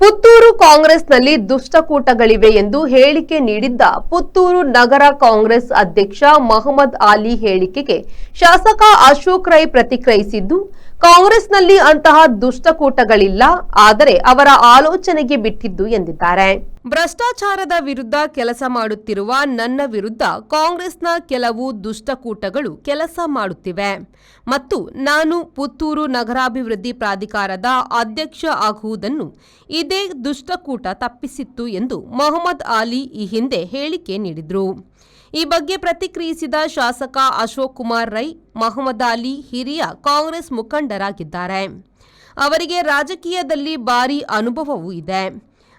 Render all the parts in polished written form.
ಪುತ್ತೂರು ಕಾಂಗ್ರೆಸ್ನಲ್ಲಿ ದುಷ್ಟಕೂಟಗಳಿವೆ ಎಂದು ಹೇಳಿಕೆ ನೀಡಿದ್ದ ಪುತ್ತೂರು ನಗರ ಕಾಂಗ್ರೆಸ್ ಅಧ್ಯಕ್ಷ ಮಹಮ್ಮದ್ ಆಲಿ ಹೇಳಿಕೆಗೆ ಶಾಸಕ ಅಶೋಕ್ ರೈ ಪ್ರತಿಕ್ರಿಯಿಸಿದ್ದು, ಕಾಂಗ್ರೆಸ್ನಲ್ಲಿ ಅಂತಹ ದುಷ್ಟಕೂಟಗಳಿಲ್ಲ, ಆದರೆ ಅವರ ಆಲೋಚನೆಗೆ ಬಿಟ್ಟಿದ್ದು ಎಂದಿದ್ದಾರೆ. ಭ್ರಷ್ಟಾಚಾರದ ವಿರುದ್ಧ ಕೆಲಸ ಮಾಡುತ್ತಿರುವ ನನ್ನ ವಿರುದ್ಧ ಕಾಂಗ್ರೆಸ್ನ ಕೆಲವು ದುಷ್ಟಕೂಟಗಳು ಕೆಲಸ ಮಾಡುತ್ತಿವೆ ಮತ್ತು ನಾನು ಪುತ್ತೂರು ನಗರಾಭಿವೃದ್ಧಿ ಪ್ರಾಧಿಕಾರದ ಅಧ್ಯಕ್ಷ ಆಗುವುದನ್ನು ಇದೇ ದುಷ್ಟಕೂಟ ತಪ್ಪಿಸಿತ್ತು ಎಂದು ಮಹಮ್ಮದ್ ಆಲಿ ಈ ಹಿಂದೆ ಹೇಳಿಕೆ ನೀಡಿದರು. ಈ ಬಗ್ಗೆ ಪ್ರತಿಕ್ರಿಯಿಸಿದ ಶಾಸಕ ಅಶೋಕ್ ಕುಮಾರ್ ರೈ, ಮಹಮ್ಮದ್ ಆಲಿ ಹಿರಿಯ ಕಾಂಗ್ರೆಸ್ ಮುಖಂಡರಾಗಿದ್ದಾರೆ. ಅವರಿಗೆ ರಾಜಕೀಯದಲ್ಲಿ ಭಾರೀ ಅನುಭವವೂ ಇದೆ.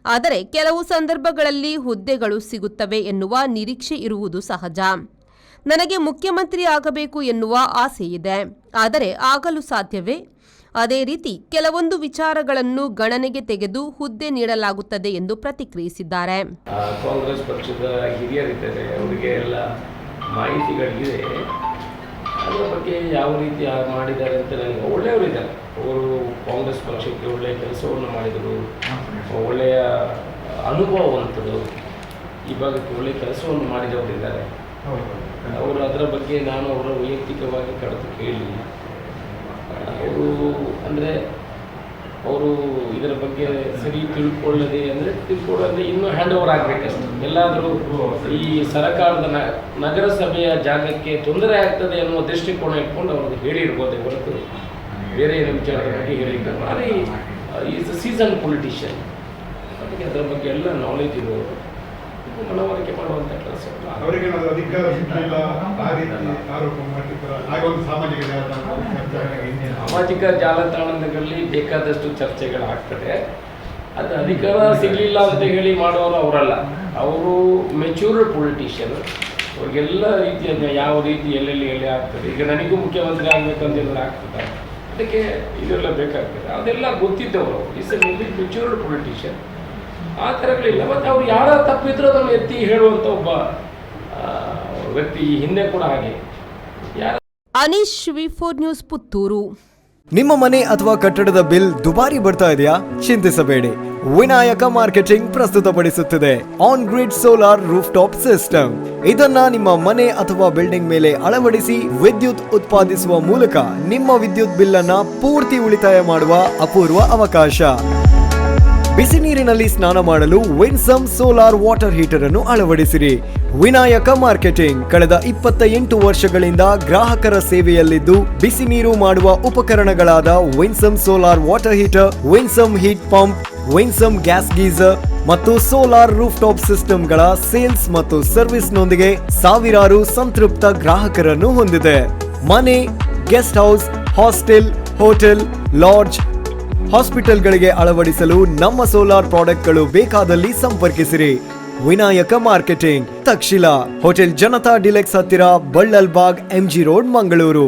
ಆದರೆ ಕೆಲವು ಸಂದರ್ಭಗಳಲ್ಲಿ ಹುದ್ದೆಗಳು ಸಿಗುತ್ತವೆ ಎನ್ನುವ ನಿರೀಕ್ಷೆ ಇರುವುದು ಸಹಜ. ನನಗೆ ಮುಖ್ಯಮಂತ್ರಿ ಆಗಬೇಕು ಎನ್ನುವ ಆಸೆ ಇದೆ, ಆದರೆ ಆಗಲು ಸಾಧ್ಯವೇ? ಅದೇ ರೀತಿ ಕೆಲವೊಂದು ವಿಚಾರಗಳನ್ನು ಗಣನೆಗೆ ತೆಗೆದು ಹುದ್ದೆ ನೀಡಲಾಗುತ್ತದೆ ಎಂದು ಪ್ರತಿಕ್ರಿಯಿಸಿದ್ದಾರೆ. ಕಾಂಗ್ರೆಸ್ ಪಕ್ಷದ ಹಿರಿಯರಿದ್ದಾರೆ, ಅವರಿಗೆ ಎಲ್ಲ ಮಾಹಿತಿಗಳಿದೆ. ಅದರ ಬಗ್ಗೆ ಯಾವ ರೀತಿ ಮಾಡಿದ್ದಾರೆ ಅಂತ ನನಗೆ ಒಳ್ಳೆಯವರಿದ್ದಾರೆ. ಅವರು ಕಾಂಗ್ರೆಸ್ ಪಕ್ಷಕ್ಕೆ ಒಳ್ಳೆಯ ಕೆಲಸವನ್ನು ಮಾಡಿದರು, ಒಳ್ಳೆಯ ಅನುಭವವಂತರು, ಈ ಭಾಗಕ್ಕೆ ಒಳ್ಳೆಯ ಕೆಲಸವನ್ನು ಮಾಡಿದವರಿದ್ದಾರೆ. ಅವರು ಅದರ ಬಗ್ಗೆ ನಾನು ಅವರ ವೈಯಕ್ತಿಕವಾಗಿ ಕರೆದು ಕೇಳಿ, ಅವರು ಅಂದರೆ ಅವರು ಇದರ ಬಗ್ಗೆ ಸರಿ ತಿಳ್ಕೊಳ್ಳದೆ ಇನ್ನೂ ಹ್ಯಾಂಡ್ ಓವರ್ ಆಗಬೇಕಷ್ಟೆ. ಎಲ್ಲಾದರೂ ಈ ಸರ್ಕಾರದ ನಗರಸಭೆಯ ಜಾಗಕ್ಕೆ ತೊಂದರೆ ಆಗ್ತದೆ ಅನ್ನುವ ದೃಷ್ಟಿಕೋನ ಇಟ್ಕೊಂಡು ಅವ್ರಿಗೆ ಹೇಳಿರ್ಬೋದೇ ಹೊರತು ಬೇರೆ ಏನೋ ವಿಚಾರದ ಬಗ್ಗೆ ಹೇಳಿದ್ದಾರೆ. ಆದರೆ ಈಸ್ ಸೀಸನ್ ಪೊಲಿಟಿಷಿಯನ್, ಅದಕ್ಕೆ ಅದರ ಬಗ್ಗೆ ಎಲ್ಲ ನಾಲೆಜ್ ಇರೋರು ಮನವರಿಕೆ ಮಾಡುವಂಥ ಕೆಲಸ. ಅವರಿಗೆ ಅಧಿಕಾರ ಸಿಗಲಿಲ್ಲ ಆ ರೀತಿ ಆರೋಪ ಮಾಡ್ತಿದ್ದಾರೆ. ಸಾಮಾಜಿಕ ಜಾಲತಾಣಗಳಲ್ಲಿ ಬೇಕಾದಷ್ಟು ಚರ್ಚೆಗಳಾಗ್ತದೆ. ಅದು ಅಧಿಕಾರ ಸಿಗಲಿಲ್ಲ ಅಂತ ಹೇಳಿ ಮಾಡೋರು ಅವರಲ್ಲ. ಅವರು ಮೆಚ್ಯೂರ್ಡ್ ಪೊಲಿಟಿಷಿಯನ್. ಅವ್ರಿಗೆಲ್ಲ ರೀತಿಯ ಯಾವ ರೀತಿ ಎಲ್ಲೆಲ್ಲಿ ಆಗ್ತದೆ. ಈಗ ನನಗೂ ಮುಖ್ಯಮಂತ್ರಿ ಆಗಬೇಕಂತ ಆಗ್ತದೆ, ಅದಕ್ಕೆ ಇದೆಲ್ಲ ಬೇಕಾಗ್ತದೆ, ಅದೆಲ್ಲ ಗೊತ್ತಿದ್ದವರು. Is a matured politician. ಆ ಥರಗಳಿಲ್ಲ. ಮತ್ತು ಅವ್ರು ಯಾರ ತಪ್ಪಿದ್ರೂ ಅದನ್ನು ಎತ್ತಿ ಹೇಳುವಂಥ ಒಬ್ಬ ವ್ಯಕ್ತಿ ಈ ಹಿಂದೆ ಕೂಡ ಹಾಗೆ. Anish, V4 news, Puttur. ನಿಮ್ಮ ಮನೆ ಅಥವಾ ಕಟ್ಟಡದ ಬಿಲ್ ದುಬಾರಿ ಬರ್ತಾ ಇದೆಯಾ? ಚಿಂತಿಸಬೇಡಿ. ವಿನಾಯಕ ಮಾರ್ಕೆಟಿಂಗ್ ಪ್ರಸ್ತುತಪಡಿಸುತ್ತಿದೆ on grid solar roof top system. ಇದನ್ನ ನಿಮ್ಮ ಮನೆ ಅಥವಾ ಬಿಲ್ಡಿಂಗ್ ಮೇಲೆ ಅಳವಡಿಸಿ ವಿದ್ಯುತ್ ಉತ್ಪಾದಿಸುವ ಮೂಲಕ ನಿಮ್ಮ ವಿದ್ಯುತ್ ಬಿಲ್ ಅನ್ನ ಪೂರ್ತಿ ಉಳಿತಾಯ ಮಾಡುವ ಅಪೂರ್ವ ಅವಕಾಶ. ಬಿಸಿ ನೀರಿನಲ್ಲಿ ಸ್ನಾನ ಮಾಡಲು ವಿನ್ಸಮ್ ಸೋಲಾರ್ ವಾಟರ್ ಹೀಟರ್ ಅನ್ನು ಅಳವಡಿಸಿರಿ. ವಿನಾಯಕ ಮಾರ್ಕೆಟಿಂಗ್ ಕಳೆದ 28 ವರ್ಷಗಳಿಂದ ಗ್ರಾಹಕರ ಸೇವೆಯಲ್ಲಿದ್ದು, ಬಿಸಿ ನೀರು ಮಾಡುವ ಉಪಕರಣಗಳಾದ Winsome solar water heater, Winsome heat pump, Winsome gas geyser ಮತ್ತು ಸೋಲಾರ್ ರೂಫ್ ಟಾಪ್ ಸಿಸ್ಟಮ್ಗಳ ಸೇಲ್ಸ್ ಮತ್ತು ಸರ್ವಿಸ್ ನೊಂದಿಗೆ ಸಾವಿರಾರು ಸಂತೃಪ್ತ ಗ್ರಾಹಕರನ್ನು ಹೊಂದಿದೆ. ಮನೆ, guest house, hostel, hotel, lodge, ಹಾಸ್ಪಿಟಲ್ಗಳಿಗೆ ಅಳವಡಿಸಲು ನಮ್ಮ ಸೋಲಾರ್ ಪ್ರಾಡಕ್ಟ್ಗಳು ಬೇಕಾದಲ್ಲಿ ಸಂಪರ್ಕಿಸಿರಿ. Vinayaka marketing, Takshila, hotel Janata deluxe ಹತ್ತಿರ, ಬಳ್ಳಲ್ಬಾಗ್, MG ರೋಡ್, ಮಂಗಳೂರು.